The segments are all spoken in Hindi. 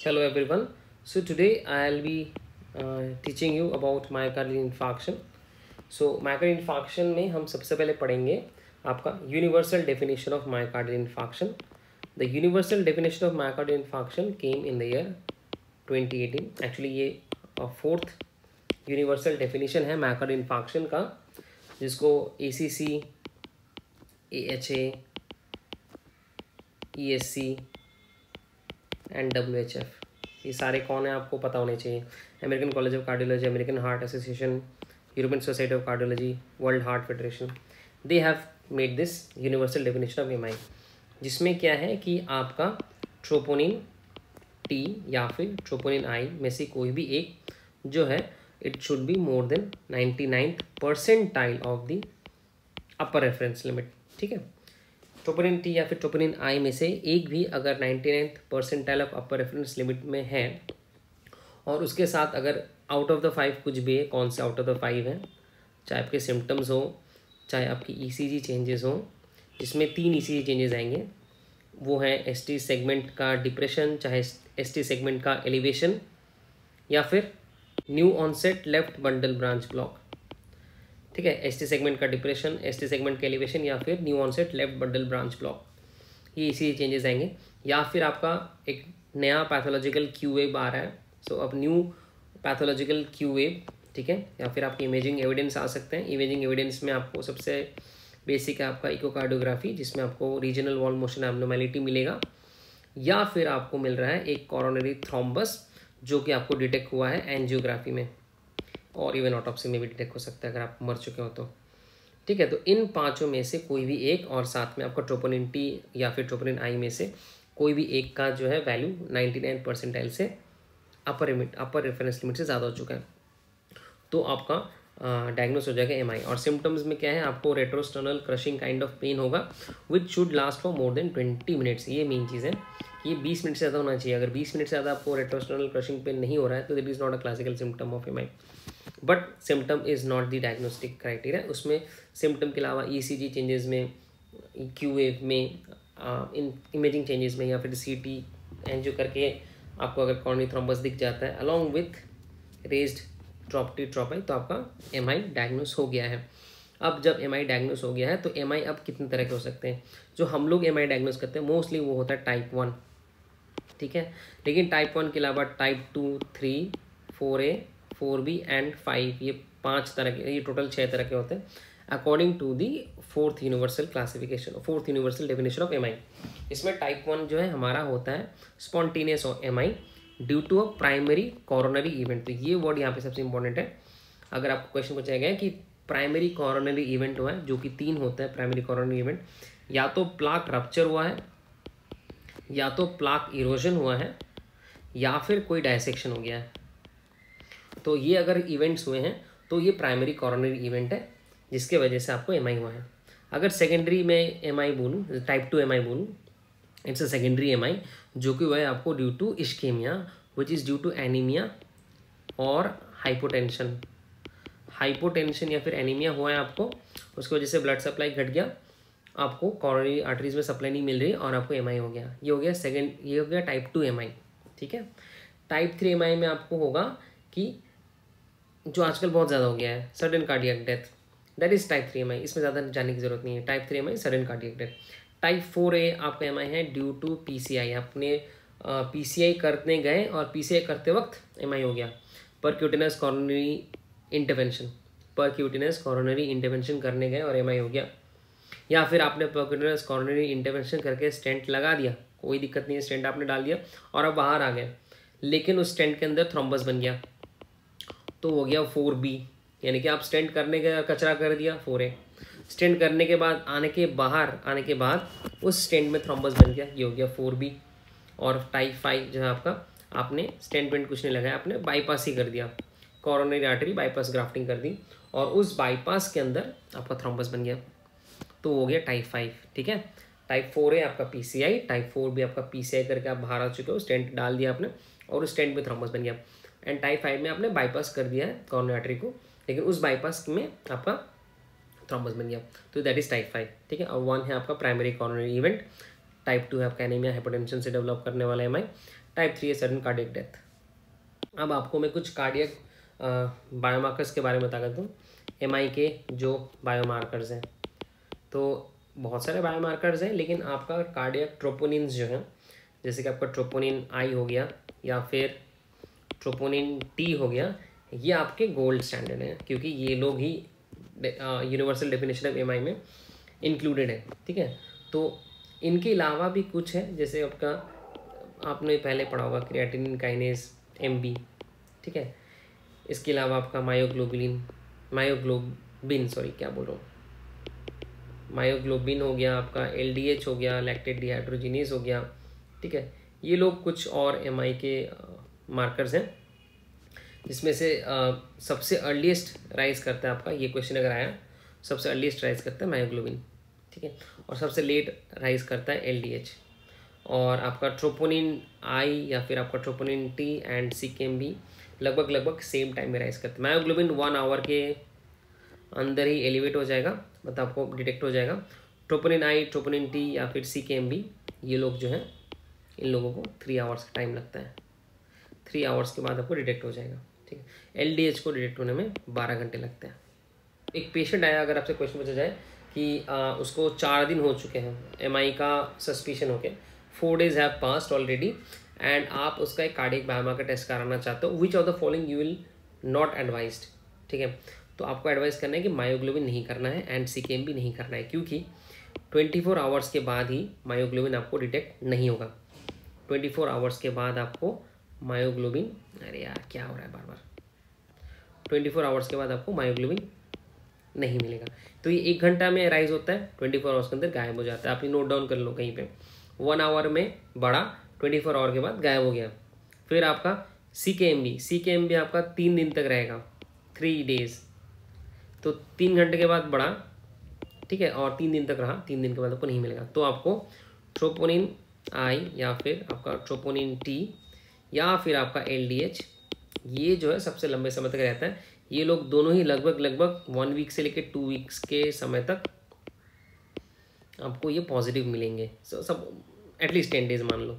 Hello everyone. So today I'll be teaching you about myocardial infarction. So myocardial infarction में हम सबसे पहले पढ़ेंगे आपका universal definition of myocardial infarction. The universal definition of myocardial infarction came in the year 2018. Actually ये fourth universal definition है myocardial infarction का, जिसको ACC, AHA, ESC and WHF ये सारे कौन है आपको पता होने चाहिए। American college of cardiology, American heart association, European society of cardiology, world heart federation, they have made this universal definition of MI, जिसमें क्या है कि आपका ट्रोपोनिन टी या फिर ट्रोपोनिन आई में से कोई भी एक जो है it should be more than 99th percentile of the upper reference limit. ठीक है, ट्रोपोनिन टी या फिर ट्रोपोनिन आई में से एक भी अगर 99th percentile of upper reference limit में है और उसके साथ अगर आउट ऑफ द 5 कुछ भी है, कौन से आउट ऑफ द 5 है, चाहे आपके सिम्टम्स हो, चाहे आपकी ईसीजी चेंजेस हो, जिसमें 3 ईसीजी चेंजेस आएंगे, वो है एसटी सेगमेंट का डिप्रेशन, चाहे एसटी सेगमेंट का एलिवेशन, या फिर new onset left bundle branch block. ठीक है, एसटी सेगमेंट का डिप्रेशन, एसटी सेगमेंट का एलिवेशन, या फिर new onset left bundle branch block, ये इसी चेंजेस आएंगे। या फिर आपका एक नया पैथोलॉजिकल क्यू वेव आ रहा है, सो अब न्यू पैथोलॉजिकल क्यू वेव, ठीक है, या फिर आपकी इमेजिंग एविडेंस आ सकते हैं। इमेजिंग एविडेंस में आपको सबसे बेसिक है आपका इकोकार्डियोग्राफी, जिसमें आपको रीजनल वॉल मोशन एब्नॉर्मैलिटी मिलेगा, या फिर आपको मिल रहा है एक कोरोनरी थ्रोम्बस जो कि आपको डिटेक्ट हुआ है एंजियोग्राफी में, और इवन ऑटोप्सी में भी डिटेक्ट हो सकता है अगर आप मर चुके हो तो। ठीक है, तो इन पांचों में से कोई भी एक, और साथ में आपका ट्रोपोनिन टी या फिर ट्रोपोनिन आई में से कोई भी एक का जो है वैल्यू 99 परसेंटाइल से अपर रेफरेंस लिमिट से ज़्यादा हो चुका है, तो आपका डायग्नोस हो जाएगा एमआई। और सिम्टम्स में क्या है, आपको retrosternal crushing kind of pen होगा which should last for more than 20 minutes. ये मेन चीज़ है, ये 20 मिनट से ज़्यादा होना चाहिए। अगर 20 मिनट से ज़्यादा आपको रेट्रोस्टर्नल क्रशिंग पेन नहीं हो रहा है तो that is not a classical symptom of MI, but symptom is not the diagnostic criteria. उसमें सिम्टम के अलावा ईसीजी चेंजेस में, क्यू वेव में, इन इमेजिंग चेंजेस में, या फिर सीटी एंजियो करके आपको अगर कॉर्नियल थ्रोम्बस दिख जाता है अलॉन्ग विथ रेज्ड ट्रोपाई, तो आपका एमआई डायग्नोस हो गया है। अब जब एमआई डायग्नोस हो गया है तो एमआई अब कितने तरह के हो सकते हैं। जो हम लोग एमआई डायग्नोस करते हैं मोस्टली वो होता है टाइप 1, ठीक है, लेकिन टाइप 1 के अलावा टाइप 2, 3, 4A, 4B एंड 5, ये 5 तरह के, ये टोटल 6 तरह के होते हैं according to the fourth universal classification, fourth universal definition of MI. इसमें टाइप 1 जो है हमारा होता है spontaneous MI due to a primary coronary event. तो ये वर्ड यहाँ पे सबसे इंपॉर्टेंट है। अगर आपको क्वेश्चन पूछा गया है कि प्राइमरी कोरोनरी इवेंट हुआ है, जो कि 3 होता है प्राइमरी कोरोनरी इवेंट, या तो प्लाक रप्चर हुआ है, या तो प्लाक इरोजन हुआ है, या फिर कोई डायसेक्शन हो गया है। तो ये अगर इवेंट्स हुए हैं तो ये प्राइमरी कोरोनरी इवेंट है जिसके वजह से आपको एमआई हुआ है। अगर सेकेंडरी में एमआई बोलूँ, टाइप 2 एमआई बोलूँ, इट्स अ सेकेंडरी एमआई जो कि हुआ है आपको due to ischaemia which is due to anaemia और हाइपोटेंशन। हाइपोटेंशन या फिर एनीमिया हुआ है आपको, उसकी वजह से ब्लड सप्लाई घट गया, आपको कोरोनरी आर्टरीज में सप्लाई नहीं मिल रही और आपको एमआई हो गया। ये हो गया ये हो गया टाइप 2 एमआई। ठीक है, टाइप 3 एमआई में आपको होगा कि जो आजकल बहुत ज़्यादा हो गया है, sudden cardiac death, that is type 3 MI. इसमें ज़्यादा जाने की जरूरत नहीं है। Type 3 MI sudden cardiac death. Type 4A आपका एमआई है ड्यू टू पीसीआई। आपने पीसीआई करने गए और पीसीआई करते वक्त एमआई हो गया, परक्यूटेनस कॉरोनरी इंटरवेंशन, परक्यूटेनस कॉरोनरी इंटरवेंशन करने गए और एमआई हो गया। या फिर आपने परक्यूटेनस कॉरोनरी इंटरवेंशन करके स्टेंट लगा दिया, कोई दिक्कत नहीं है, स्टेंट आपने डाल दिया और अब बाहर आ गए, लेकिन उस स्टेंट के अंदर थ्रोम्बस बन गया, तो हो गया 4B। यानी कि आप स्टेंट करने का कचरा कर दिया 4A, स्टेंट करने के बाद बाहर आने के बाद उस स्टेंट में थ्रोम्बस बन गया, ये हो गया 4B। और टाइप 5 जो है आपका, आपने स्टेंट वेंट कुछ नहीं लगाया, आपने बाईपास ही कर दिया, कोरोनरी आर्टरी बाईपास ग्राफ्टिंग कर दी और उस बाईपास के अंदर आपका थ्रोम्बस बन गया, तो हो गया टाइप 5। ठीक है, टाइप 4A आपका पीसीआई, टाइप 4B आपका पीसीआई करके आप बाहर आ चुके हो, स्टेंट डाल दिया आपने और उस स्टेंट में थ्रोम्बस बन गया। एंड टाइप 5 में आपने बाईपास कर दिया है कोरोनरी आर्टरी को, लेकिन उस बाईपास में आपका थ्रोम्बस बन गया, तो दैट इज टाइप 5। ठीक है, और 1 है आपका प्राइमरी कोरोनरी इवेंट। टाइप 2 है आपका एनीमिया हाइपोटेंशन से डेवलप करने वाला एमआई। टाइप 3 है सडन कार्डियक डेथ। अब आपको मैं कुछ कार्डियक बायोमार्कर्स के बारे में बता देता हूँ, एमआई के जो बायोमार्कर्स हैं। तो बहुत सारे बायोमार्कर्स हैं, लेकिन आपका कार्डियक ट्रोपोनिन्स जो हैं, जैसे कि आपका ट्रोपोनिन आई हो गया या फिर ट्रोपोनिन टी हो गया, ये आपके गोल्ड स्टैंडर्ड हैं, क्योंकि ये लोग ही यूनिवर्सल डेफिनेशन ऑफ एमआई में इंक्लूडेड है। ठीक है, तो इनके अलावा भी कुछ है, जैसे आपका आपने पहले पढ़ा होगा क्रिएटिनिन काइनेज एमबी। ठीक है, इसके अलावा आपका मायोग्लोबिन हो गया, आपका एलडीएच हो गया, लैक्टेट डिहाइड्रोजिनेज हो गया। ठीक है, ये लोग कुछ और एमआई के मार्कर्स हैं, जिसमें से सबसे अर्लीस्ट राइज करता है आपका, ये क्वेश्चन अगर आया, सबसे अर्लीस्ट राइज करता है मायोग्लोबिन। ठीक है, और सबसे लेट राइज करता है एलडीएच। और आपका ट्रोपोनिन आई या फिर आपका ट्रोपोनिन टी एंड सीकेएमबी लगभग सेम टाइम में राइज करते हैं। मायोग्लोबिन 1 आवर के अंदर ही एलिवेट हो जाएगा, मतलब आपको डिटेक्ट हो जाएगा। ट्रोपोनिन आई, ट्रोपोनिन टी या फिर सीकेएमबी, ये लोग जो हैं, इन लोगों को 3 आवर्स का टाइम लगता है। 3 आवर्स के बाद आपको डिटेक्ट हो जाएगा। ठीक है, एलडीएच को डिटेक्ट होने में 12 घंटे लगते हैं। एक पेशेंट आया, अगर आपसे क्वेश्चन पूछा जाए कि उसको 4 दिन हो चुके हैं एमआई का सस्पिशन होके, 4 days have passed already, and आप उसका एक कार्डियक बायोमार्कर टेस्ट कराना चाहते हो, which of the following you will not advised. ठीक है, तो आपको एडवाइस करना है कि मायोग्लोबिन नहीं करना है एंड सीकेएमबी नहीं करना है, क्योंकि 24 आवर्स के बाद ही मायोग्लोबिन आपको डिटेक्ट नहीं होगा। 24 आवर्स के बाद आपको मायोग्लोबिन, अरे यार क्या हो रहा है बार बार, 24 आवर्स के बाद आपको मायोग्लोबिन नहीं मिलेगा। तो ये 1 घंटा में राइज होता है, 24 आवर्स के अंदर गायब हो जाता है। आप ये नोट डाउन कर लो कहीं पे, 1 आवर में बढ़ा, 24 आवर के बाद गायब हो गया। फिर आपका सीकेएमबी आपका 3 दिन तक रहेगा, 3 days, तो 3 घंटे के बाद बढ़ा। ठीक है, और 3 दिन तक रहा, 3 दिन के बाद आपको नहीं मिलेगा। तो आपको ट्रोपोनिन आई या फिर आपका ट्रोपोनिन टी या फिर आपका एलडीएच, ये जो है सबसे लंबे समय तक रहता है। ये लोग दोनों ही लगभग 1 वीक से लेकर 2 वीक्स के समय तक आपको ये पॉजिटिव मिलेंगे। सब एटलीस्ट 10 days मान लो,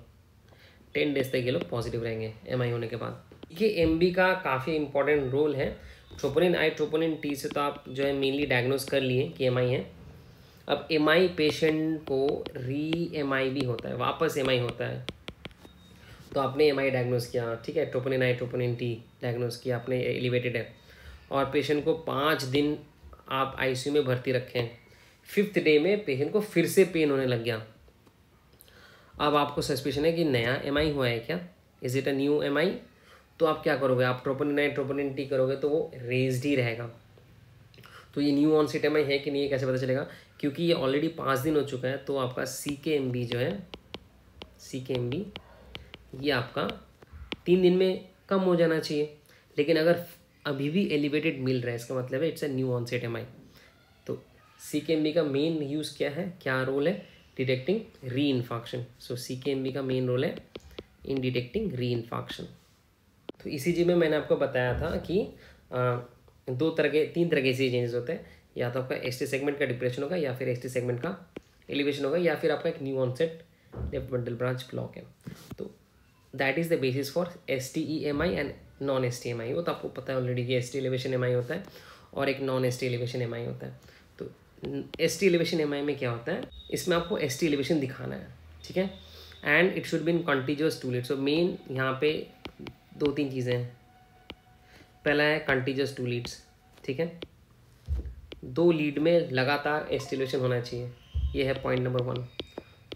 10 days तक ये लोग पॉजिटिव रहेंगे एमआई होने के बाद। ये एमबी का काफ़ी इंपॉर्टेंट रोल है। ट्रोपोनिन आई, ट्रोपोनिन टी से तो आप जो है मेनली डायग्नोज कर लिए कि एमआई है। अब एमआई पेशेंट को री एमआई भी होता है, वापस एमआई होता है। तो आपने एमआई डायग्नोज किया, ठीक है, ट्रोपोनिन आई, ट्रोपोनिन टी डायग्नोज किया, आपने एलिवेटेड है, और पेशेंट को 5 दिन आप आईसीयू में भर्ती रखें। 5th डे में पेशेंट को फिर से पेन होने लग गया। अब आपको सस्पिशन है कि नया एमआई हुआ है क्या, is it a new MI? तो आप क्या करोगे, आप ट्रोपोनिन आई, ट्रोपोनिन टी करोगे तो वो रेज्ड ही रहेगा। तो ये न्यू ऑनसेट एमआई है कि नहीं, ये कैसे पता चलेगा? क्योंकि ये ऑलरेडी 5 दिन हो चुका है, तो आपका सीकेएमबी जो है, सीकेएमबी ये आपका 3 दिन में कम हो जाना चाहिए। लेकिन अगर अभी भी एलिवेटेड मिल रहा है, इसका मतलब है it's a new onset MI. तो सीकेएमबी का मेन यूज़ क्या है, क्या रोल है? डिटेक्टिंग री इन्फाक्शन। सो सीकेएमबी का मेन रोल है इन डिटेक्टिंग री इन्फाक्शन। तो इसी में मैंने आपको बताया था कि 3 तरह के चेंजेस होते हैं, या तो आपका एसटी सेगमेंट का डिप्रेशन होगा, या फिर एसटी सेगमेंट का एलिवेशन होगा, या फिर आपका एक new onset left bundle branch block है। तो that is the basis for STE-MI and non ST-MI। वो तो आपको पता है ऑलरेडी कि ST एलिवेशन MI होता है और एक नॉन ST एलिवेशन MI होता है। तो ST एलिवेशन MI में क्या होता है, इसमें आपको ST एलिवेशन दिखाना है, ठीक है, and it should be in contiguous 2 lead. So main यहाँ पे 2-3 चीज़ें हैं। पहला है कॉन्टिजियस 2 लीड्स, ठीक है, 2 लीड में लगातार ST एलिवेशन होना चाहिए, ये है पॉइंट नंबर 1।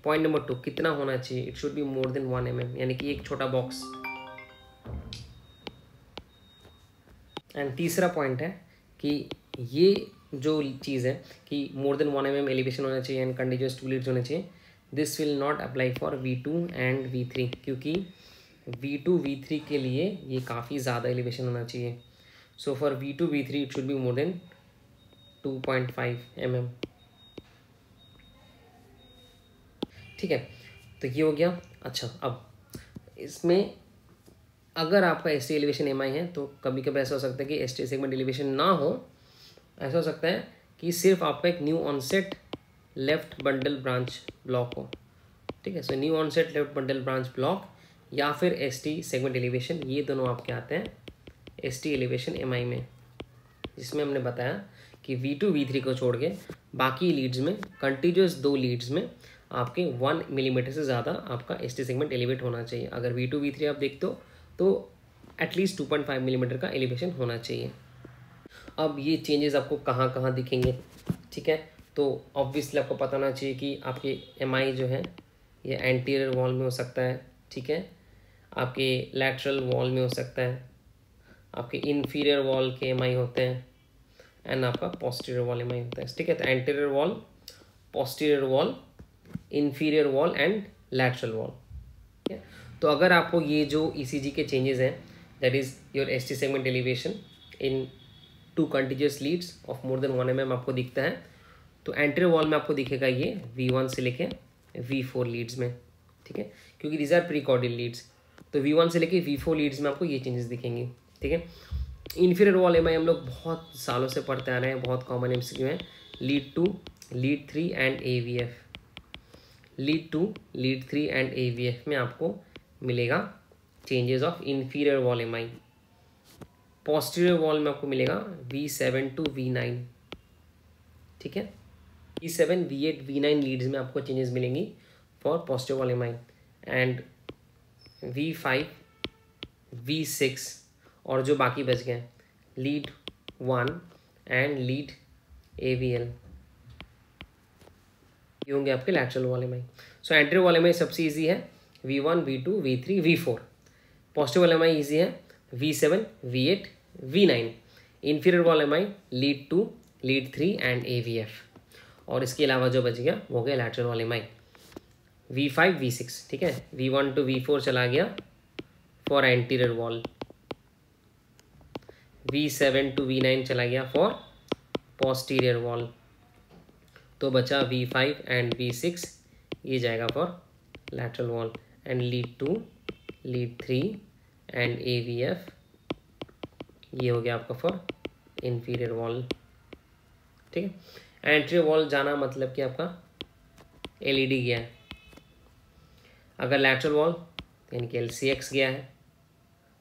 पॉइंट नंबर 2, कितना होना चाहिए? It should be more than 1 mm, यानी कि एक छोटा बॉक्स। एंड तीसरा पॉइंट है कि ये जो चीज़ है कि मोर देन 1 mm एलिवेशन होना चाहिए एंड कंटिन्यूअस 2 लीड्स होने चाहिए, this will not apply for V2 and V3, क्योंकि V2 V3 के लिए ये काफ़ी ज़्यादा एलिवेशन होना चाहिए। So for V2 V3 it should be more than 2.5 mm, ठीक है। तो ये हो गया। अच्छा, अब इसमें अगर आपका ST एलिवेशन MI है तो कभी कभी ऐसा हो सकता है कि ST सेगमेंट एलिवेशन ना हो। ऐसा हो सकता है कि सिर्फ आपका एक new onset left bundle branch block हो, ठीक है। So new onset left bundle branch block या फिर ST सेगमेंट एलिवेशन, ये दोनों आपके आते हैं ST एलिवेशन MI में, जिसमें हमने बताया कि V2 V3 को छोड़ के बाकी लीड्स में, कंटिन्यूस 2 लीड्स में आपके 1 मिलीमीटर से ज़्यादा आपका ST सेगमेंट एलिवेट होना चाहिए। अगर V2 V3 आप देखते हो तो एटलीस्ट 2.5 मिलीमीटर का एलिवेशन होना चाहिए। अब ये चेंजेस आपको कहाँ कहाँ दिखेंगे, ठीक है, तो ऑब्वियसली आपको पता होना चाहिए कि आपके MI जो है ये एंटीरियर वॉल में हो सकता है, ठीक है, आपके लैटरल वॉल में हो सकता है, आपके इंफीरियर वॉल के MI होते हैं, एंड आपका पोस्टीरियर वॉल MI होता है, ठीक है। तो anterior wall, posterior wall, inferior wall and lateral wall, ठीक है। तो अगर आपको ये जो ECG के चेंजेस हैं, that is your ST segment elevation in 2 continuous Leeds of more than 1 mm आपको दिखता है, तो एंटीरियर वॉल में आपको दिखेगा ये V1 से लेके V4 लीड्स में, ठीक है, क्योंकि दीज आर प्रीकॉर्डियल लीड्स, तो V1 से लेके V4 लीड्स में आपको ये चेंजेस दिखेंगे, ठीक है। इंफीरियर वॉल MI हम लोग बहुत सालों से पढ़ते आ रहे हैं, बहुत कॉमन MCQ है, lead 2, lead 3 and AVF। Lead 2, lead 3 and AVF में आपको मिलेगा changes of inferior wall MI। Posterior wall में आपको मिलेगा V7 to V9, ठीक है। V7, V8, V9 लीड्स में आपको चेंजेस मिलेंगी for posterior wall MI, and V5, V6 और जो बाकी बच गए लीड 1 एंड लीड AVL, ये होंगे आपके लैटरल वॉल MI। सो एंटीरियर वॉल MI सबसे इजी है V1, V2, V3, V4। Posterior wall MI easy है V7, V8, V9। Inferior wall MI lead 2, lead 3 and AVF, और इसके अलावा जो बच गया वो गया lateral wall MI V5, V6, ठीक है। V1 to V4 चला गया for anterior wall, V7 to V9 चला गया फॉर पोस्टीरियर वॉल, तो बचा V5 एंड V6, ये जाएगा for lateral wall, and lead 2, lead 3 and AVF, ये हो गया आपका फॉर इंफीरियर वॉल, ठीक है। एंटीरियर वॉल जाना मतलब कि आपका LED गया है, अगर लैटरल वॉल यानी कि LCX गया है,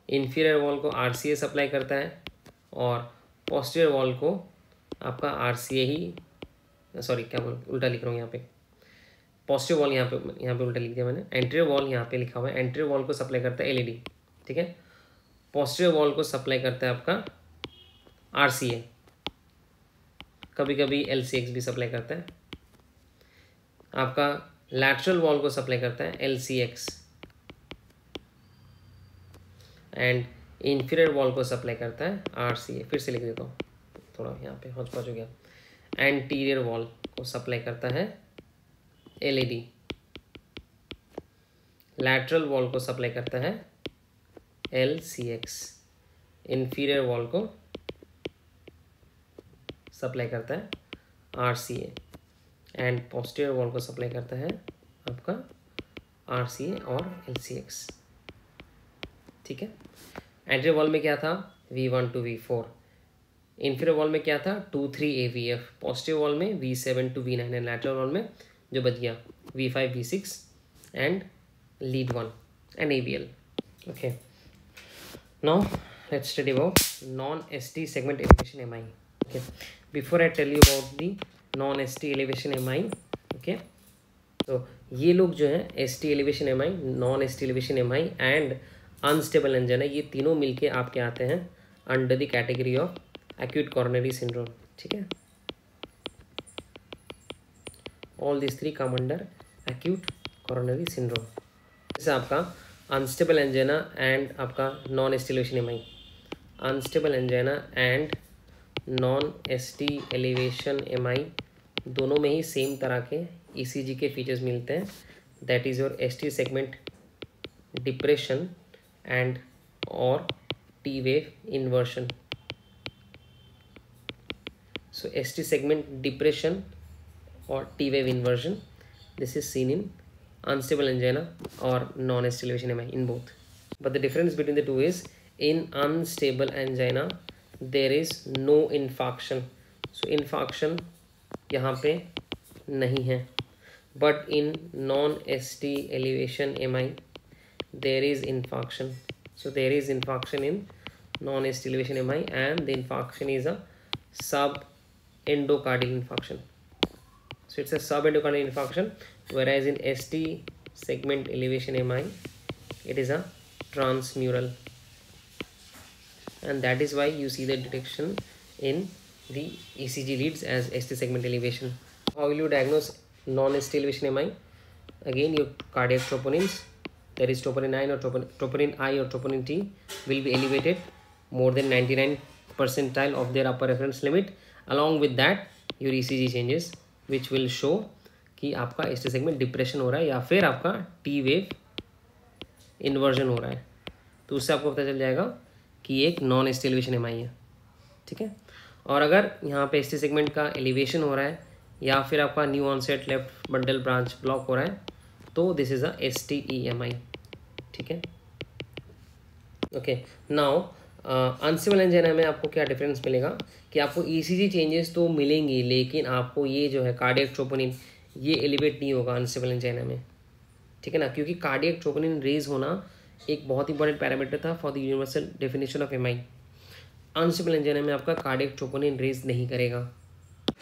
इंफीरियर वॉल को RCA सप्लाई करता है, और पोस्टीरियर वॉल को आपका RCA ही, सॉरी क्या बोल, उल्टा लिख रहा हूँ यहाँ पे, पोस्टीरियर वॉल यहाँ पे उल्टा लिख दिया मैंने, एंटीरियर वॉल यहाँ पे लिखा हुआ है, एंटीरियर वॉल को सप्लाई करता है LED, ठीक है। पोस्टीरियर वॉल को सप्लाई करता है आपका RCA, कभी कभी LCX भी सप्लाई करता है, आपका लैटरल वॉल को सप्लाई करता है LCX, एंड इंफीरियर वॉल को सप्लाई करता है RCA। फिर से लिख देता हूँ, थोड़ा यहाँ पे हौच पौच हो गया। एंटीरियर वॉल को सप्लाई करता है LED, लैटरल वॉल को सप्लाई करता है LCX, इंफीरियर वॉल को सप्लाई करता है RCA, एंड पोस्टीरियर वॉल को सप्लाई करता है आपका RCA और LCX, ठीक है। एंटीरियर वॉल में क्या था V1 to V4, inferior wall में क्या था 2, 3 AVF, पोस्टीरियर वॉल में V7 to V9, and lateral wall में जो बच गया V5, V6 and lead 1 and AVL। Okay, now let's study about non-ST segment elevation MI. Okay, before I tell you about the non-ST elevation MI, okay, तो ये लोग जो है ST elevation MI, non-ST elevation MI and unstable angina, ये तीनों मिलके आपके आते हैं under the category of acute coronary syndrome, ठीक है। All this 3 come under acute coronary syndrome. जैसे आपका अनस्टेबल एंजाइना एंड आपका non-ST elevation MI, unstable angina and non-ST elevation MI दोनों में ही सेम तरह के ECG के फीचर्स मिलते हैं, that is your ST segment depression and और T wave inversion. So ST segment depression or T wave inversion, this is seen in unstable angina or non-ST elevation MI, in both. But the difference between the two is in unstable angina there is no infarction, so infarction यहाँ पे नहीं है, but in non-ST elevation MI there is infarction. So there is infarction in non-ST elevation MI, and the infarction is a subendocardial infarction. So it's a subendocardial infarction, whereas in ST segment elevation MI, it is a transmural, and that is why you see the detection in the ECG leads as ST segment elevation. How will you diagnose non-ST elevation MI? Again, your cardiac troponins, that is troponin I or troponin T, will be elevated more than 99 percentile of their upper reference limit. Along with that, your ECG changes, which will show कि आपका ST segment डिप्रेशन हो रहा है या फिर आपका T वेव इन्वर्जन हो रहा है. तो उससे आपको पता चल जाएगा कि एक नॉन ST एलिवेशन MI है. ठीक है. और अगर यहाँ पे ST सेगमेंट का एलिवेशन हो रहा है या फिर आपका new onset left bundle branch block हो रहा है, तो this is a STE MI. ठीक है. ओके. नाउ अनस्टेबल एंजाइना में आपको क्या डिफरेंस मिलेगा कि आपको ECG चेंजेस तो मिलेंगी, लेकिन आपको ये जो है कार्डियक ट्रोपोनिन ये एलिवेट नहीं होगा अनस्टेबल एंजाइना में. ठीक है ना, क्योंकि कार्डियक ट्रोपोनिन रेज होना एक बहुत इंपॉर्टेंट पैरामीटर था for the universal definition of MI. Unstable angina में आपका कार्डियक ट्रोपोनिन रेज नहीं करेगा.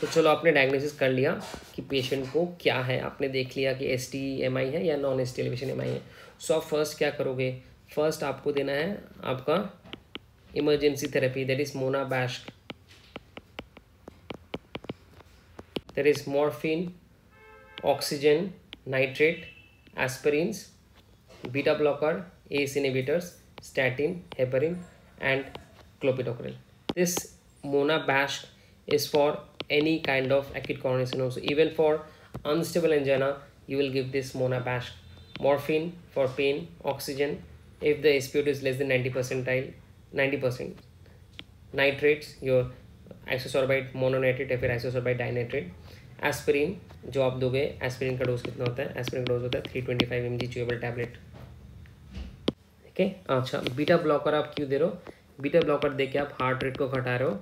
तो चलो आपने डायग्नोसिस कर लिया कि पेशेंट को क्या है, आपने देख लिया कि ST MI है या नॉन ST एलिवेशन MI है. सो आप फर्स्ट क्या करोगे? फर्स्ट आपको देना है आपका emergency therapy, that is MONABASH, that is morphine, oxygen, nitrate, aspirins, beta blocker, ACE inhibitors, statin, heparin, and clopidogrel. This monabash is for any kind of acute coronary syndrome. So even for unstable angina, you will give this monabash. Morphine for pain, oxygen if the SpO2 is less than 90%. Nitrates, your isosorbide mononitrate या फिर isosorbide dinitrate. एस्पिरिन जो आप दोगे, एस्पिरिन का डोज कितना होता है? एस्पिरिन का डोज होता है 325 mg च्यूएबल टैबलेट. ठीक है. अच्छा, बीटा ब्लॉकर आप क्यों दे रहे हो? बीटा ब्लॉकर दे के आप हार्ट रेट को घटा रहे हो,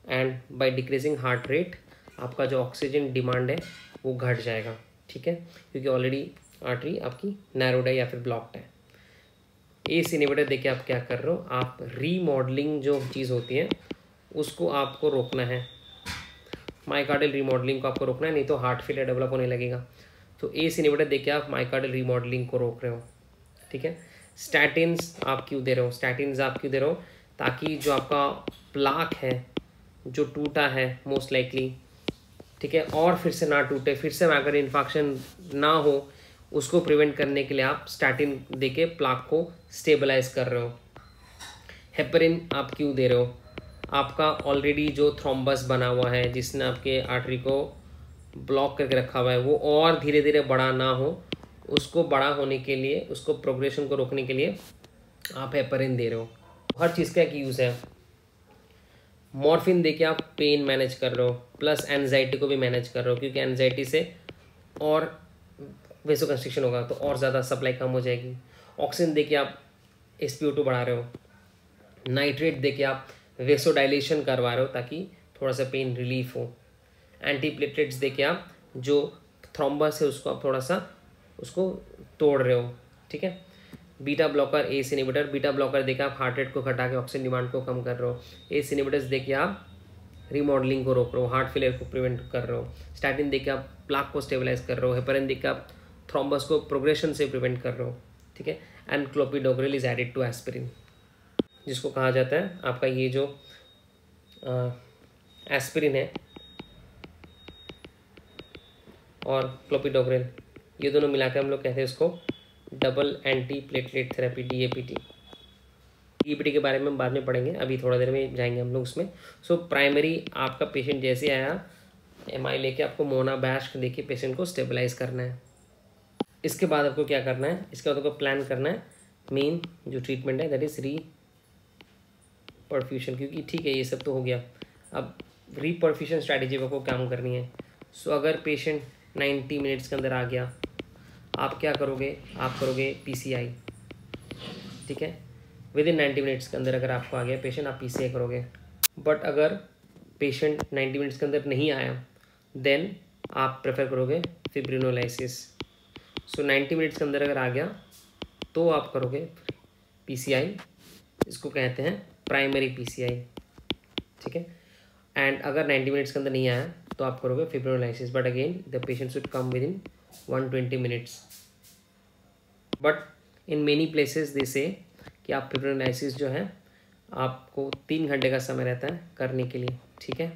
and by decreasing heart rate आपका जो ऑक्सीजन डिमांड है वो घट जाएगा. ठीक है, क्योंकि ऑलरेडी आर्टरी आपकी नैरोड है या फिर ब्लॉक्ड है. एस इनहिबिटर दे के आप क्या कर रहे हो? आप रीमॉडलिंग जो चीज़ होती है उसको आपको रोकना है. माइकार्डियल रीमॉडलिंग को आपको रोकना है, नहीं तो हार्ट फेलियर डेवलप होने लगेगा. तो एस इनहिबिटर देके आप माइकार्डियल रीमॉडलिंग को रोक रहे हो. ठीक है. स्टैटिन्स आप क्यों दे रहे हो? स्टैटिन्स आप क्यों दे रहे हो? ताकि जो आपका प्लाक है जो टूटा है मोस्ट लाइकली, ठीक है, और फिर से ना टूटे, फिर से माइकार्डियल इन्फार्क्शन ना हो, उसको प्रिवेंट करने के लिए आप स्टैटिन देके प्लाक को स्टेबलाइज कर रहे हो. हेपरिन आप क्यों दे रहे हो? आपका ऑलरेडी जो थ्रोम्बस बना हुआ है जिसने आपके आर्टरी को ब्लॉक करके रखा हुआ है वो और धीरे धीरे बड़ा ना हो, उसको बड़ा होने के लिए, उसको प्रोग्रेशन को रोकने के लिए आप हेपरिन दे रहे हो. हर चीज़ का एक यूज़ है. मॉर्फिन देके आप पेन मैनेज कर रहे हो, प्लस एनजाइटी को भी मैनेज कर रहे हो, क्योंकि एनजाइटी से और वेसोकंस्ट्रिक्शन होगा तो और ज़्यादा सप्लाई कम हो जाएगी. ऑक्सीजन देके आप SpO2 बढ़ा रहे हो. नाइट्रेट देके आप वेसोडाइलेशन करवा रहे हो ताकि थोड़ा सा पेन रिलीफ हो. एंटीप्लेटलेट्स देके आप जो थ्रोम्बस है उसको आप थोड़ा सा उसको तोड़ रहे हो. ठीक है. Beta blocker, ACE inhibitor, beta blocker देके आप हार्ट रेट को घटा के ऑक्सीजन डिमांड को कम कर रहे हो. एस इनहिबिटर्स देके आप रीमॉडलिंग को रोक रहे हो, हार्ट फेलियर को प्रिवेंट कर रहे हो. स्टैटिन देके आप प्लाक को स्टेबलाइज कर रहे हो. हेपरिन देके आप थ्रोम्बस को प्रोग्रेशन से प्रिवेंट कर रहे हो. ठीक है. And clopidogrel is added to aspirin, जिसको कहा जाता है आपका ये जो एस्पिरिन है और क्लोपिडोग्रेल, ये दोनों मिलाकर हम लोग कहते हैं इसको double anti platelet therapy, DAPT. DAPT के बारे में हम बाद में पढ़ेंगे, अभी थोड़ा देर में जाएंगे हम लोग उसमें. सो प्राइमरी आपका पेशेंट जैसे आया MI लेके, आपको मोनाबैश देके पेशेंट को स्टेबलाइज करना है. इसके बाद आपको क्या करना है? इसके बाद आपको प्लान करना है मेन जो ट्रीटमेंट है, दैट इज परफ्यूशन. क्योंकि ठीक है ये सब तो हो गया, अब रीपरफ्यूशन स्ट्रैटेजी को काम करनी है. सो अगर पेशेंट 90 मिनट्स के अंदर आ गया, आप क्या करोगे? आप करोगे PCI. ठीक है. विद इन 90 मिनट्स के अंदर अगर आपको आ गया पेशेंट, आप PCI करोगे. बट अगर पेशेंट 90 मिनट्स के अंदर नहीं आया, देन आप प्रेफर करोगे फिब्रिनोलाइसिस. सो 90 मिनट्स के अंदर अगर आ गया तो आप करोगे पीसीआई, इसको कहते हैं प्राइमरी पीसीआई, ठीक है। एंड अगर 90 मिनट्स के अंदर नहीं आया तो आप करोगे फिब्रिनोलाइसिस, but again the patient should come with in 120 minutes. But in many places दे से कि आप फिब्रिनोलाइसिस जो है आपको 3 घंटे का समय रहता है करने के लिए, ठीक है।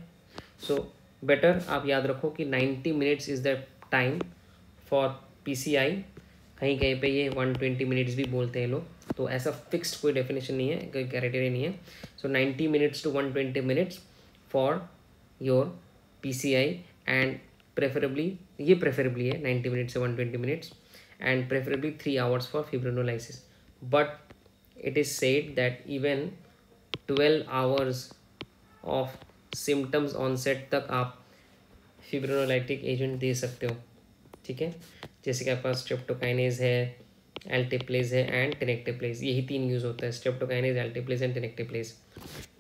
सो बेटर आप याद रखो कि 90 minutes is the time for PCI. कहीं कहीं पे ये 120 मिनट्स भी बोलते हैं लोग, तो ऐसा फिक्स्ड कोई डेफिनेशन नहीं है, कोई क्राइटेरिया नहीं है। So 90 minutes to 120 minutes for your PCI, and preferably ये प्रेफरेबली है 90 मिनट्स से 120 minutes, and preferably 3 hours for fibrinolysis. But it is said that even 12 hours of symptoms onset तक आप fibrinolytic agent दे सकते हो, ठीक है। जैसे कि आपके पास स्ट्रेप्टोकाइनेज है, एल्टेप्लेज है एंड टेनेक्टेप्लेज, यही 3 यूज़ होता है, स्ट्रेप्टोकाइनेज, एल्टेप्लेज एंड टेनेक्टेप्लेज।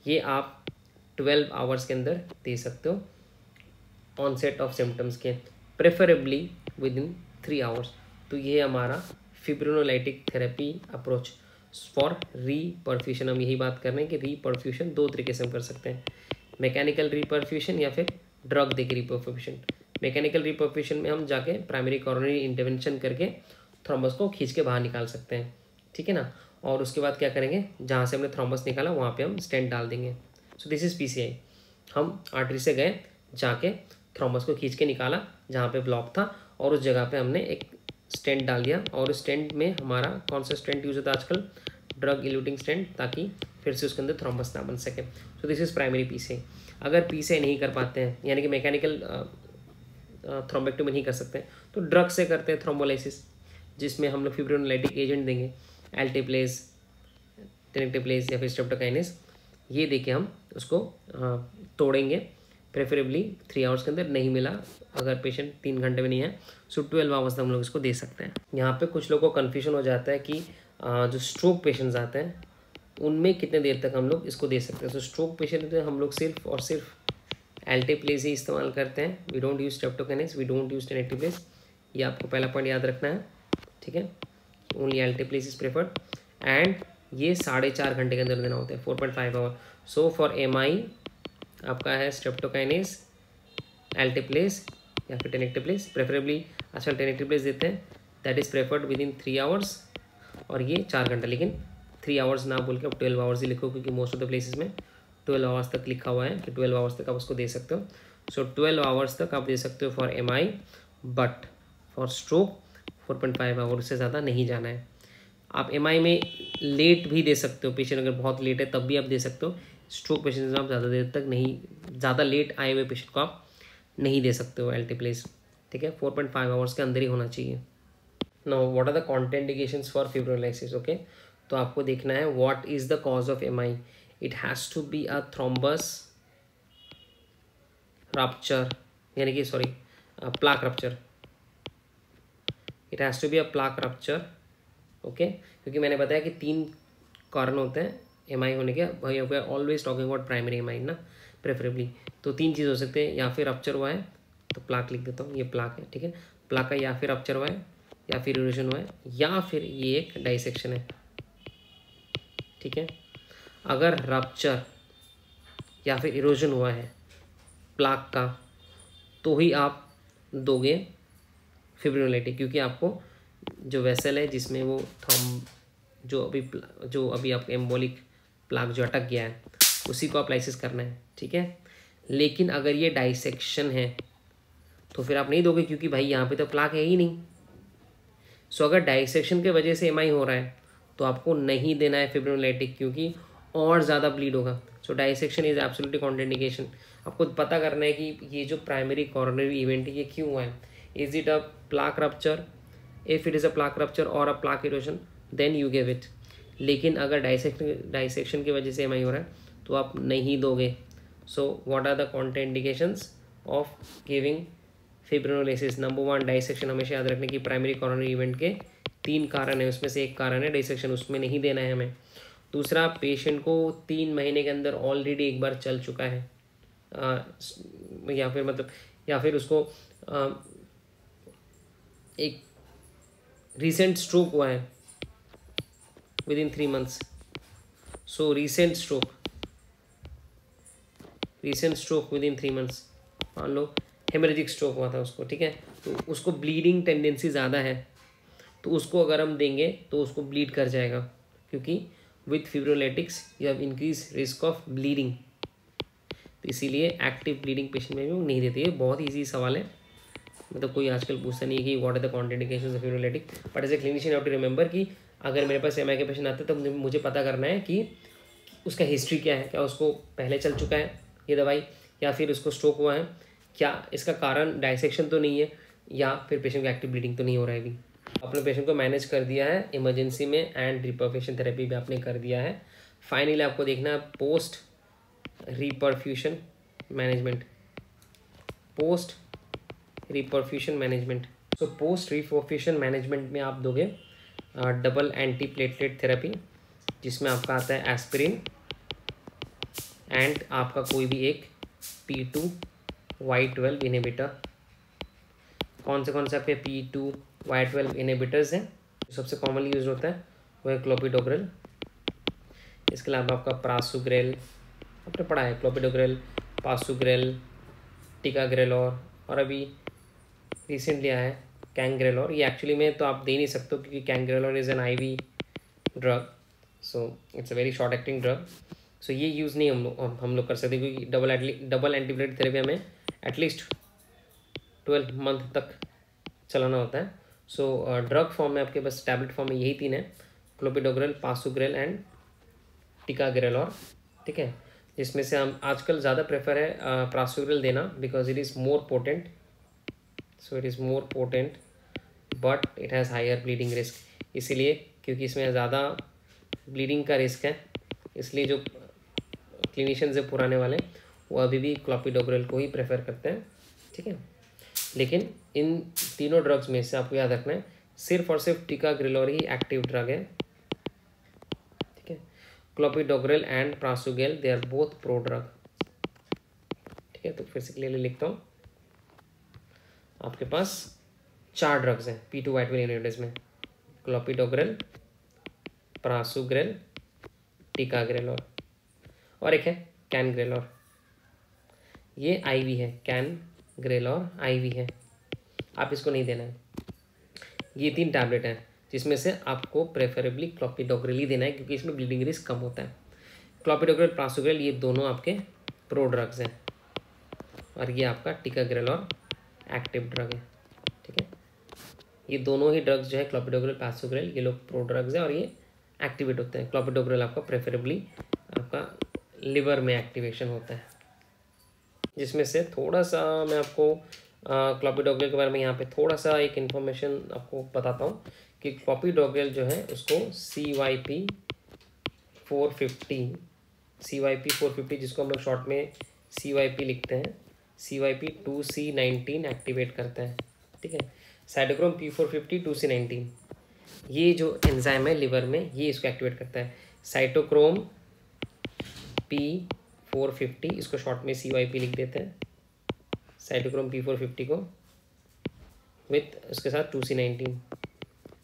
ये आप 12 आवर्स के अंदर दे सकते हो ऑनसेट ऑफ सिम्टम्स के, प्रेफरेबली विद इन 3 आवर्स। तो ये हमारा फिब्रिनोलाइटिक थेरेपी अप्रोच फॉर रीपरफ्यूशन। हम यही बात कर रहे हैं कि रीपरफ्यूशन 2 तरीके से हम कर सकते हैं, मैकेनिकल रीपरफ्यूशन या फिर ड्रग देके रीपरफ्यूशन। मैकेनिकल रीपरफ्यूशन में हम जाके प्राइमरी कोरोनरी इंटरवेंशन करके थ्रोम्बस को खींच के बाहर निकाल सकते हैं, ठीक है ना। और उसके बाद क्या करेंगे, जहाँ से हमने थ्रोम्बस निकाला वहाँ पे हम स्टेंट डाल देंगे। So this is PCI. हम आर्टरी से गए, जाके थ्रोम्बस को खींच के निकाला जहाँ पे ब्लॉक था, और उस जगह पे हमने एक स्टेंट डाल दिया। और स्टेंट में हमारा कौन सा स्टेंट यूज होता है आजकल, ड्रग इल्यूटिंग स्टेंट, ताकि फिर से उसके अंदर थ्रोम्बस ना बन सके। So this is primary PCI. अगर पीसीआई नहीं कर पाते हैं, यानी कि मैकेनिकल थ्रोम्बेक्टोमी नहीं कर सकते हैं, तो ड्रग से करते हैं थ्रोम्बोलाइसिस, जिसमें हम लोग फिब्रिनोलाइटिक एजेंट देंगे, एल्टेप्लेज, टेनेक्टेप्लेज या फिर स्ट्रेप्टोकाइनेज, ये देके हम उसको तोड़ेंगे। प्रेफरेबली 3 आवर्स के अंदर, नहीं मिला अगर पेशेंट 3 घंटे में नहीं है, सो 12 आवर्स तक हम लोग इसको दे सकते हैं। यहाँ पे कुछ लोगों को कन्फ्यूजन हो जाता है कि जो स्ट्रोक पेशेंट्स आते हैं उनमें कितने देर तक हम लोग इसको दे सकते हैं। सो स्ट्रोक पेशेंट में हम लोग सिर्फ और सिर्फ एल्टेप्लेज ही इस्तेमाल करते हैं। We don't use streptokinase, we don't use tenecteplase, ये आपको पहला पॉइंट याद रखना है, ठीक है। Only alteplase is preferred, and ये 4.5 घंटे के अंदर देना होता है, 4.5 आवर। सो फॉर एमआई आपका है स्ट्रेप्टोकाइनेज, एल्टेप्लेज या फिर टेनेक्टेप्लेज, प्रेफरेबली आजकल टेनेक्टेप्लेज देते हैं, that is preferred with in 3 hours, और ये 4 घंटा। लेकिन 3 आवर्स ना बोल के अब 12 आवर्स ही लिखो, क्योंकि मोस्ट ऑफ द प्लेसेस में 12 आवर्स तक लिखा हुआ है कि 12 आवर्स तक आप उसको दे सकते हो। सो 12 आवर्स तक आप दे सकते हो for MI, but for stroke 4.5 hour से ज़्यादा नहीं जाना है। आप एमआई में लेट भी दे सकते हो, पेशेंट अगर बहुत लेट है तब भी आप दे सकते हो। स्ट्रोक पेशेंट में आप ज़्यादा देर तक नहीं, ज़्यादा लेट आए हुए पेशेंट को आप नहीं दे सकते हो एल्टेप्लेज, ठीक है। 4.5 आवर्स के अंदर ही होना चाहिए। Now what are the contraindications for fibrinolysis, okay. तो आपको देखना है what is the cause of MI. It has to be a thrombus rupture, यानी कि sorry plaque rupture, it has to be a plaque rupture, okay. क्योंकि मैंने बताया कि 3 कारण होते हैं एमआई होने के, भाई always talking about primary MI ना, प्रेफरेबली। तो 3 चीज़ हो सकते हैं, या फिर रप्चर हुआ है, तो प्लाक लिख देता हूँ, ये प्लाक है, ठीक है। प्लाक का या फिर रप्चर हुआ है, या फिर इरोजन हुआ है, या फिर ये एक डाइसेक्शन है, ठीक है। अगर रप्चर या फिर इरोजन हुआ है प्लाक का, तो ही आप दोगे फिब्रिनोलाइटिक, क्योंकि आपको जो वेसल है जिसमें वो जो अभी आपका एम्बोलिक प्लाक जो अटक गया है, उसी को आप लाइसिस करना है, ठीक है। लेकिन अगर ये डाइसेक्शन है तो फिर आप नहीं दोगे, क्योंकि भाई यहाँ पे तो प्लाक है ही नहीं। सो अगर डाइसेक्शन के वजह से एमआई हो रहा है तो आपको नहीं देना है फिब्रिनोलाइटिक, क्योंकि और ज़्यादा ब्लीड होगा। सो डाइसेक्शन इज एब्सोल्युटली कॉन्ट्राइंडिकेशन। आपको पता करना है कि ये जो प्राइमरी कोरोनरी इवेंट है ये क्यों हुआ है। Is it a plaque rupture? If it is a plaque rupture और a plaque erosion, then you give it. लेकिन अगर डाइसेक्शन की वजह से एमआई हो रहा है तो आप नहीं दोगे। So what are the contraindications of giving fibrinolysis? Number 1 dissection. हमेशा याद रखने की प्राइमरी कोरोनरी इवेंट के 3 कारण है, उसमें से एक कारण है डाइसेक्शन, उसमें नहीं देना है हमें। दूसरा, पेशेंट को 3 महीने के अंदर ऑलरेडी एक बार चल चुका है, या फिर उसको एक रिसेंट स्ट्रोक हुआ है, within 3 months. So recent stroke within 3 months. मान लो हेमरेजिक स्ट्रोक हुआ था उसको, ठीक है, तो उसको ब्लीडिंग टेंडेंसी ज़्यादा है, तो उसको अगर हम देंगे तो उसको ब्लीड कर जाएगा, क्योंकि with fibrinolytics you have increase risk of bleeding. तो इसीलिए एक्टिव ब्लीडिंग पेशेंट में भी नहीं देते। ये बहुत ईजी सवाल है, मतलब कोई आजकल पूछता नहीं है कि what are the contraindications of fibrinolytic, but as a clinician have to remember कि अगर मेरे पास एमआई के पेशेंट आते हैं तो मुझे पता करना है कि उसका हिस्ट्री क्या है, क्या उसको पहले चल चुका है ये दवाई, या फिर उसको स्ट्रोक हुआ है, क्या इसका कारण डाइसेक्शन तो नहीं है, या फिर पेशेंट को एक्टिव ब्लीडिंग तो नहीं हो रहा है अभी। अपने पेशेंट को मैनेज कर दिया है इमरजेंसी में, एंड रिपरफ्यूशन थेरेपी भी आपने कर दिया है। फाइनली आपको देखना है post reperfusion management. So post reperfusion management में आप दोगे डबल एंटी प्लेटलेट थेरेपी, जिसमें आपका आता है एस्पिरिन एंड आपका कोई भी एक P2Y12 इनहिबिटर। कौन से आपके P2Y12 इनहिबिटर्स हैं? जो सबसे कॉमनली यूज होता है वो है क्लोपिडोग्रेल। इसके अलावा आपका प्रासुग्रेल, आपने पढ़ा है, क्लोपिडोग्रेल, पासुग्रेल, टिकाग्रेलोर, और अभी रिसेंटली आया है कैंग्रेलोर। ये एक्चुअली में तो आप दे नहीं सकते हो, क्योंकि cangrelor is an IV drug, so it's a very short acting drug. So ये यूज़ नहीं हम लोग कर सकते, क्योंकि डबल एंटीप्लेटलेट थेरेपी हमें एटलीस्ट 12 मंथ तक चलाना होता है। सो ड्रग फॉर्म में आपके बस टैबलेट फॉर्म में यही 3 है, क्लोपिडोग्रेल, पासुग्रेल एंड टिकाग्रेलोर, ठीक है, जिसमें से हम आजकल ज़्यादा प्रेफर है प्रासुग्रेल देना, because it is more potent. So it is more potent but it has higher bleeding risk, इसीलिए क्योंकि इसमें ज़्यादा ब्लीडिंग का रिस्क है, इसलिए जो क्लिनिशियंस है पुराने वाले वो अभी भी क्लोपिडोग्रेल को ही प्रेफर करते हैं, ठीक है। लेकिन इन तीनों ड्रग्स में से आपको याद रखना है सिर्फ और सिर्फ टिकाग्रेलोर ही एक्टिव ड्रग है, ठीक है। Clopidogrel and prasugrel they are both pro drug, ठीक है। तो फिर से क्लियरली लिखता हूँ, आपके पास 4 ड्रग्स हैं P2Y12 इनहिबिटर्स में, क्लोपिडोग्रेल, प्रासुग्रेल, टिकाग्रेलोर, और एक है कैनग्रेलोर। ये IV है, कैनग्रेलोर IV है, आप इसको नहीं देना है। ये 3 टैबलेट हैं, जिसमें से आपको प्रेफरेबली क्लोपिडोग्रेल ही देना है, क्योंकि इसमें ब्लीडिंग रिस्क कम होता है। क्लोपिडोग्रेल, प्रासुग्रेल, ये दोनों आपके प्रो ड्रग्स हैं, और ये आपका टिकाग्रेलोर एक्टिव ड्रग है, ठीक है। ये दोनों ही ड्रग्स जो है क्लोपिडोग्रेल, प्रासुग्रेल, ये लोग प्रो ड्रग्स हैं और ये एक्टिवेट होते हैं। क्लोपिडोग्रेल आपका प्रेफरेबली आपका लिवर में एक्टिवेशन होता है, जिसमें से थोड़ा सा मैं आपको क्लोपिडोग्रेल के बारे में यहाँ पे थोड़ा सा एक इन्फॉर्मेशन आपको बताता हूँ कि क्लोपिडोग्रेल जो है उसको CYP 450 जिसको हम लोग शॉर्ट में CYP लिखते हैं, CYP 2C19 एक्टिवेट करता है, ठीक है। साइटोक्रोम P450 2C19, ये जो एंजाइम है लिवर में ये इसको एक्टिवेट करता है। साइटोक्रोम P450, इसको शॉर्ट में CYP लिख देते हैं, साइटोक्रोम P450 को विथ उसके साथ 2C19,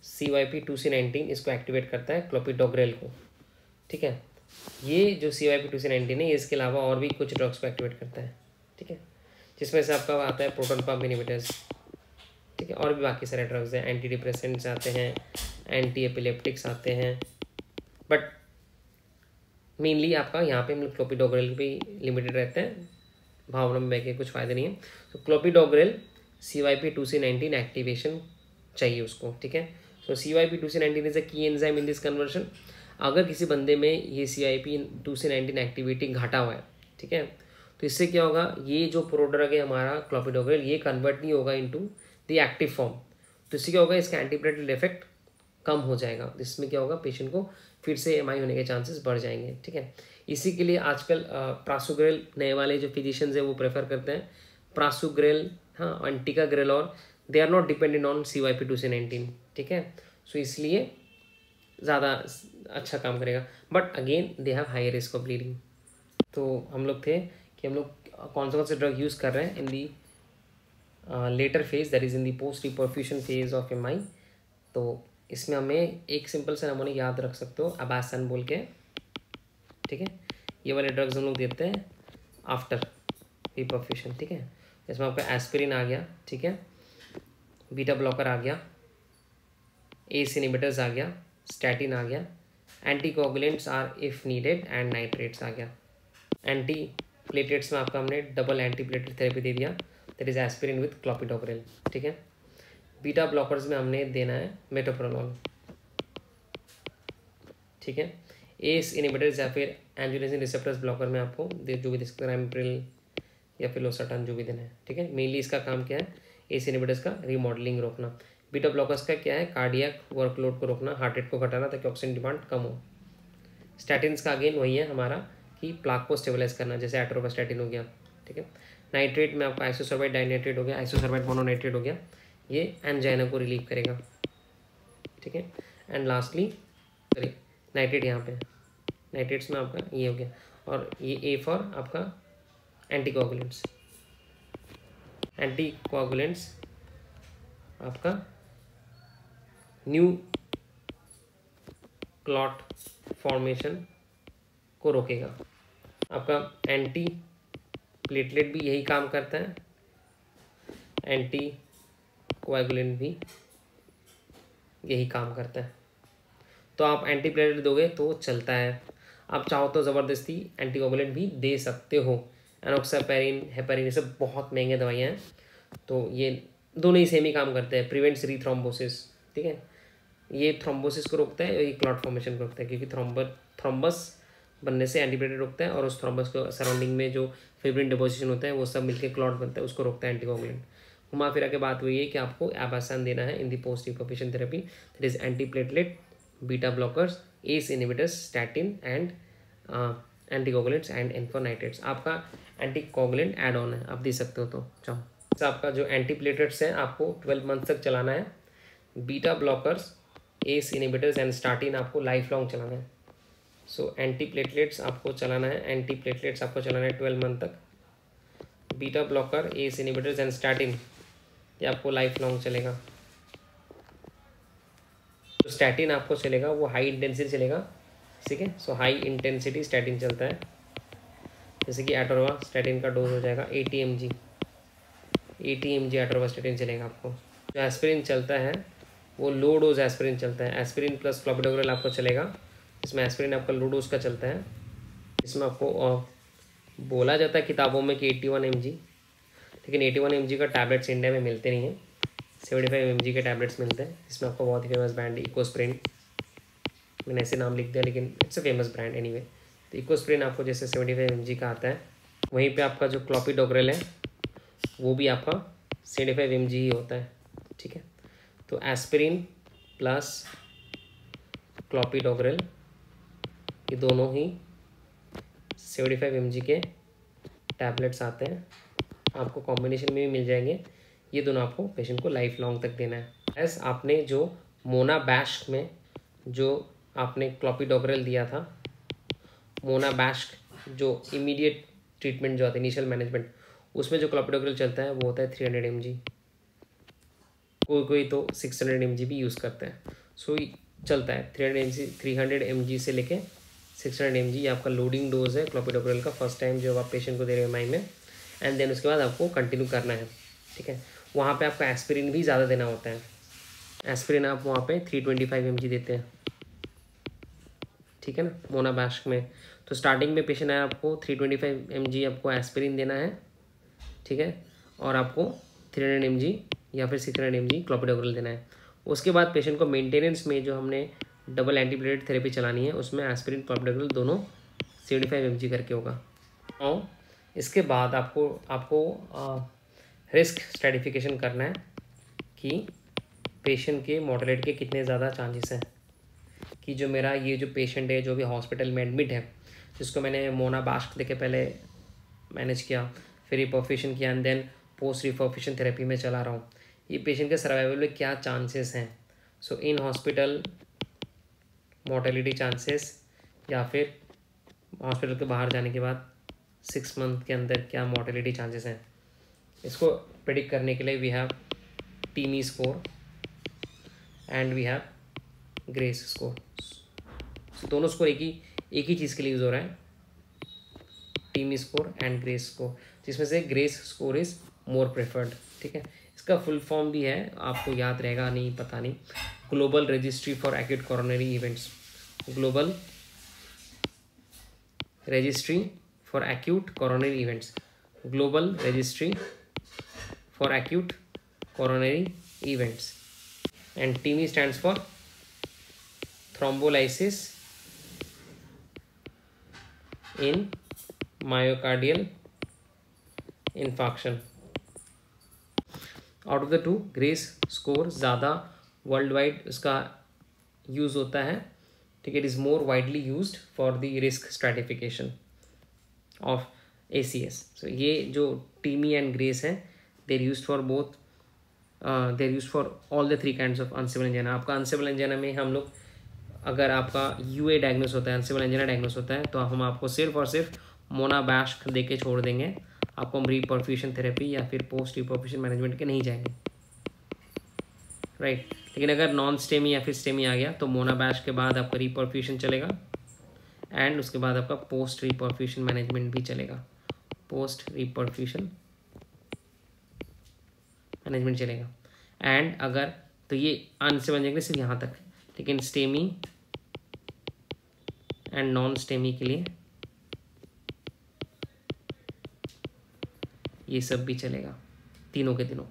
CYP 2C19 इसको एक्टिवेट करता है क्लोपिडोग्रेल को, ठीक है। ये जो CYP 2C19 है, इसके अलावा और भी कुछ ड्रग्स को एक्टिवेट करता है, ठीक है, जिसमें से आपका आता है प्रोटॉन पंप इनहिबिटर्स, ठीक है, और भी बाकी सारे ड्रग्स हैं, एंटी डिप्रेसेंट्स आते हैं, एंटी एपिलेप्टिक्स आते हैं, बट मेनली आपका यहाँ पे हम लोग क्लोपिडोग्रेल पे लिमिटेड रहते हैं, भावना में बैठे कुछ फ़ायदा नहीं है। तो क्लोपिडोग्रेल CYP 2C19 एक्टिवेशन चाहिए उसको, ठीक है। सो CYP 2C19 इज अ की एंजाइम इन दिस कन्वर्शन। अगर किसी बंदे में ये CYP 2C19 एक्टिविटी घटा हुआ है, ठीक है, तो इससे क्या होगा, ये जो प्रोड्रग है हमारा क्लोपिडोग्रेल, ये कन्वर्ट नहीं होगा इनटू द एक्टिव फॉर्म, तो इससे क्या होगा, इसका एंटीप्लेटलेट इफेक्ट कम हो जाएगा, जिसमें क्या होगा, पेशेंट को फिर से MI होने के चांसेस बढ़ जाएंगे, ठीक है। इसी के लिए आजकल प्रासुग्रेल नए वाले जो फिजिशियंस हैं वो प्रेफर करते हैं प्रासुग्रेल, हाँ, और ticagrelor, they are not dependent on CYP 2C19, ठीक है। सो इसलिए ज़्यादा अच्छा काम करेगा, but again they have high risk of bleeding. तो हम लोग थे कि हम लोग कौन से ड्रग यूज़ कर रहे हैं in the later phase, that is in the post reperfusion phase of MI। तो इसमें हमें एक सिंपल सा नमूना याद रख सकते हो, अबासन बोल के, ठीक है। ये वाले ड्रग्स हम लोग देते हैं आफ्टर हिपरफ्यूजन, ठीक है। इसमें आपका एस्पिरिन आ गया, ठीक है, बीटा ब्लॉकर आ गया, एस इनिबिटर्स आ गया, स्टैटिन आ गया, anticoagulants are if needed, and nitrates आ गया। एंटी प्लेटलेट्स में आपका हमने डबल एंटी प्लेटलेट थेरेपी दे दिया, that is aspirin with clopidogrel, ठीक है। बीटा ब्लॉकर्स में हमने देना है मेटोप्रोनॉल, ठीक है। एस इनिबिटर्स या फिर एंजियोटेंसिन रिसेप्टर्स ब्लॉकर में आपको जो भी दे सकते हैं, रैमप्रिल या फिर लोसाटन, जो भी देना है, ठीक है। मेनली इसका काम क्या है, एस इनिबिटर्स का रीमॉडलिंग रोकना। बीटा ब्लॉकर्स का क्या है, कार्डियक वर्कलोड को रोकना, हार्ट रेट को घटाना ताकि ऑक्सीजन डिमांड कम हो। स्टैटिन्स का अगेन वही है हमारा कि प्लाक को स्टेबलाइज करना, जैसे एट्रोवास्टैटिन हो गया, ठीक है। नाइट्रेट में आपका आइसोसर्बाइड डाइनाइट्रेट हो गया, आइसोसर्बाइड मोनोनाइट्रेट हो गया, ये एंजाइना को रिलीव करेगा, ठीक है। एंड लास्टली सॉरी नाइट्रेट, यहाँ पे नाइट्रेट्स में आपका ये हो गया, और ये ए फॉर आपका एंटीकोगुलेंट्स। एंटीकोगुलेंट्स आपका न्यू क्लॉट फॉर्मेशन को रोकेगा। आपका एंटी प्लेटलेट भी यही काम करता है, एंटी कोएगुलेंट भी यही काम करता है। तो आप एंटी प्लेटलेट दोगे तो चलता है, आप चाहो तो ज़बरदस्ती एंटीकोगुलेंट भी दे सकते हो। एनोक्सापेरिन, हेपेरिन, ये सब बहुत महंगे दवाइयाँ हैं, तो ये दोनों ही सेम ही काम करते हैं, प्रिवेंट्स रीथ्रोम्बोसिस, ठीक है। ये थ्रोम्बोसिस को रोकता है और ये क्लॉट फॉर्मेशन को रोकता है, क्योंकि थ्रोम्बस बनने से एंटीप्लेटलेट रोकता है, और उस थ्रोम्बस को सराउंडिंग में जो फिब्रिन डिपोजिशन होता है वो सब मिलकर क्लॉट बनता है, उसको रोकता है एंटीकोगुलेंट। घुमा फिरा के बात हुई है कि आपको एबासन देना है in the post reperfusion therapy, that is antiplatelet, beta blockers, ACE inhibitors, statin and anticoagulants and इन्फोनाइट्रेट्स। आपका एंटीकोगुलेंट एड ऑन है, आप दे सकते हो तो चाहो। आपका जो एंटीप्लेटलेट्स है आपको 12 मंथ तक चलाना है। Beta blockers, ACE inhibitors and statin आपको लाइफ लॉन्ग चलाना है। सो एंटीप्लेटलेट्स आपको चलाना है, एंटीप्लेटलेट्स आपको चलाना है 12 मंथ तक। Beta blocker, ACE inhibitors and statin ये आपको लाइफ लॉन्ग चलेगा। तो स्टैटिन आपको चलेगा वो हाई इंटेंसिटी चलेगा, ठीक है। सो हाई इंटेंसिटी स्टैटिन चलता है, जैसे कि एटोरवा स्टैटिन का डोज हो जाएगा 80 mg, 80 mg एटोरवा स्टैटिन चलेगा आपको। जो एस्पिरिन चलता है वो लो डोज एस्पिरिन चलता है, एस्पिरिन प्लस क्लोपिडोग्रेल आपको चलेगा। इसमें एस्पिरिन आपका लो डोज का चलता है, इसमें आपको बोला जाता है किताबों में कि 81 mg, लेकिन 81 mg का टैबलेट्स इंडिया में मिलते नहीं हैं, 75 mg के टैबलेट्स मिलते हैं। इसमें आपको बहुत ही फेमस ब्रांड इकोस्प्रिन, मैंने ऐसे नाम लिख दिया लेकिन it's a famous brand anyway. तो इकोस्प्रिन आपको जैसे 75 mg का आता है, वहीं पे आपका जो क्लोपिडोग्रेल है वो भी आपका 75 mg ही होता है, ठीक है। तो एस्पिरिन प्लस क्लोपिडोग्रेल ये दोनों ही 75 mg के टैबलेट्स आते हैं, आपको कॉम्बिनेशन में भी मिल जाएंगे। ये दोनों आपको पेशेंट को लाइफ लॉन्ग तक देना है। एस आपने जो मोनाबैश्क में जो आपने क्लोपिडोग्रेल दिया था, मोनाबैश्क जो इमीडिएट ट्रीटमेंट जो आता है इनिशियल मैनेजमेंट, उसमें जो क्लोपिडोग्रेल चलता है वो होता है 300 mg, कोई तो 600 mg भी यूज़ करता है। सो चलता है 300 mg से लेके 600 mg, ये आपका लोडिंग डोज है क्लोपिडोग्रेल का फर्स्ट टाइम जो आप पेशेंट को दे रहे हैं एमआई में, एंड देन उसके बाद आपको कंटिन्यू करना है, ठीक है। वहाँ पे आपका एस्पिरिन भी ज़्यादा देना होता है, एस्पिरिन आप वहाँ पे 325 mg देते हैं, ठीक है ना, मोनाबैश्क में। तो स्टार्टिंग में पेशेंट है आपको 325 mg आपको एस्पिरिन देना है, ठीक है, और आपको 300 mg या फिर 600 mg क्लोपिडोग्रेल देना है। उसके बाद पेशेंट को मेंटेनेंस में जो हमने डबल एंटीप्लेटलेट थेरेपी चलानी है, उसमें एस्पिरिन क्लोपिडोग्रेल दोनों 75 mg करके होगा। और इसके बाद आपको रिस्क स्ट्रेटिफिकेशन करना है कि पेशेंट के मोर्टेलिटी के कितने ज़्यादा चांसेस हैं, कि जो मेरा ये जो पेशेंट है जो भी हॉस्पिटल में एडमिट है, जिसको मैंने मोनाबाश्क देके पहले मैनेज किया, फिर रिपरफ्यूजन किया, and then post reperfusion therapy में चला रहा हूँ, ये पेशेंट के सर्वाइवल में क्या चांसेस हैं। सो इन हॉस्पिटल मोर्टेलिटी चांसेस, या फिर हॉस्पिटल के बाहर जाने के बाद 6 मंथ के अंदर क्या मोर्टेलिटी चांसेस हैं, इसको प्रेडिक्ट करने के लिए we have TIMI score and we have GRACE score. दोनों स्कोर एक ही चीज़ के लिए यूज़ हो रहा है, TIMI score and GRACE score, जिसमें से GRACE score is more preferred. ठीक है, इसका फुल फॉर्म भी है, आपको याद रहेगा नहीं पता नहीं, global registry for acute coronary events, global registry for acute coronary events, global registry for acute coronary events. And TIMI stands for thrombolysis in myocardial infarction। Out of the two GRACE score ज़्यादा वर्ल्ड वाइड उसका यूज़ होता है। ठीक है, it is more widely used for the risk stratification of ACS। So ये जो टीमी एंड ग्रेस है, they're used for both, they're used for all the 3 kinds of unstable angina. आपका अनसिबल एंजाइना में हम लोग, अगर आपका UA डायग्नोस होता है, अनसिबल एंजाइना डायग्नोस होता है, तो हम आपको सिर्फ और सिर्फ मोनाबैश दे के छोड़ देंगे, आपको हम रीपरफ्यूशन थेरेपी या फिर पोस्ट रीपरफ्यूशन मैनेजमेंट के नहीं जाएंगे, राइट। लेकिन अगर नॉन स्टेमी या फिर स्टेमी आ गया तो मोनाबैश के बाद आपका रीपरफ्यूशन चलेगा एंड उसके बाद आपका पोस्ट रीपरफ्यूशन मैनेजमेंट भी चलेगा, पोस्ट रीपरफ्यूशन मैनेजमेंट चलेगा। एंड अगर तो ये अनसिबल एंजाइना सिर्फ यहाँ तक, लेकिन स्टेमी एंड नॉन स्टेमी के लिए ये सब भी चलेगा, तीनों के तीनों।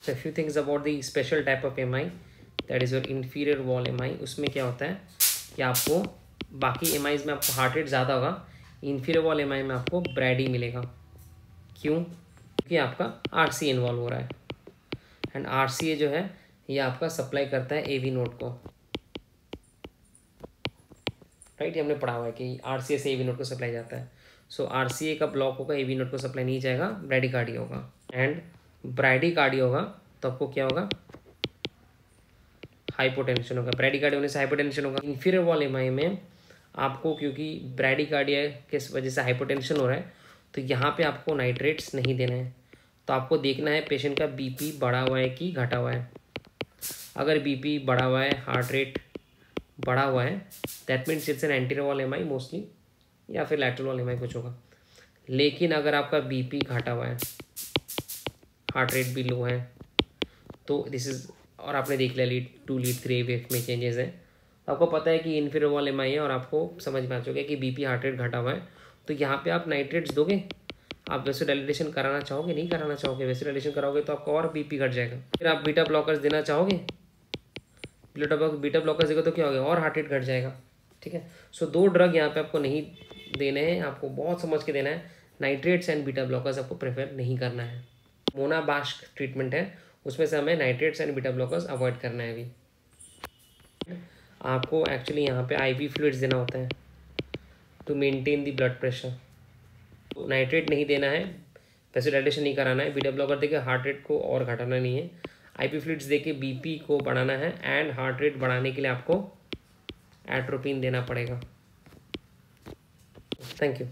So few things about the special type of MI, that is your inferior wall MI। उसमें क्या होता है कि आपको बाकी MIs में आपको हार्ट रेट ज़्यादा होगा, इंफीरियर वॉल MI में आपको ब्रैडी मिलेगा। क्यों? क्योंकि आपका RCA इन्वॉल्व हो रहा है एंड RCA जो है ये आपका सप्लाई करता है AV नोड को, राइट। ये हमने पढ़ा हुआ है कि RCA से AV नोड को सप्लाई जाता है। सो RCA का ब्लॉक होगा, AV नोड को सप्लाई नहीं जाएगा, ब्रैडीकार्डिया होगा। एंड ब्रैडीकार्डिया होगा तो आपको क्या होगा? हाइपोटेंशन होगा। ब्रैडीकार्डिया होने से हाइपोटेंशन होगा। इंफीरियर वॉल MI में आपको, क्योंकि ब्रैडीकार्डिया के वजह से हाइपोटेंशन हो रहा है, तो यहाँ पे आपको नाइट्रेट्स नहीं देना है। तो आपको देखना है पेशेंट का BP बढ़ा हुआ है कि घटा हुआ है। अगर BP बढ़ा हुआ है, हार्ट रेट बढ़ा हुआ है, that means it's an anterior wall MI mostly, या फिर लैटरल वॉल MI कुछ होगा। लेकिन अगर आपका BP घटा हुआ है, हार्ट रेट भी लो है, तो दिस इज, और आपने देख लिया लीड 2 लीड 3 वेव में चेंजेस है, आपको पता है कि इंफीरियर वॉल MI है और आपको समझ में आ चुका है कि BP हार्ट रेट घटा हुआ है, तो यहाँ पे आप नाइट्रेट्स दोगे। आप वेसोडाइलेशन कराना चाहोगे? नहीं कराना चाहोगे। वेसोडाइलेशन कराओगे तो आपका और BP घट जाएगा। फिर आप बीटा ब्लॉकर्स देना चाहोगे, बीटा ब्लॉकर्स देगा तो क्या होगा? और हार्ट रेट घट जाएगा। ठीक है, सो 2 ड्रग यहाँ पे आपको नहीं देने हैं, आपको बहुत समझ के देना है। नाइट्रेट्स एंड बीटा ब्लॉकर्स आपको प्रेफर नहीं करना है। मोनाबैश ट्रीटमेंट है, उसमें से हमें nitrates and beta blockers avoid करना है। अभी आपको एक्चुअली यहाँ पे IV फ्लूइड्स देना होता है to maintain the blood pressure. तो नाइट्रेट नहीं देना है, वेसोडाइलेशन नहीं कराना है, बीटा ब्लॉकर देके हार्ट रेट को और घटाना नहीं है, IV फ्लूइड्स देके BP को बढ़ाना है, एंड हार्ट रेट बढ़ाने के लिए आपको एट्रोपिन देना पड़ेगा। Thank you.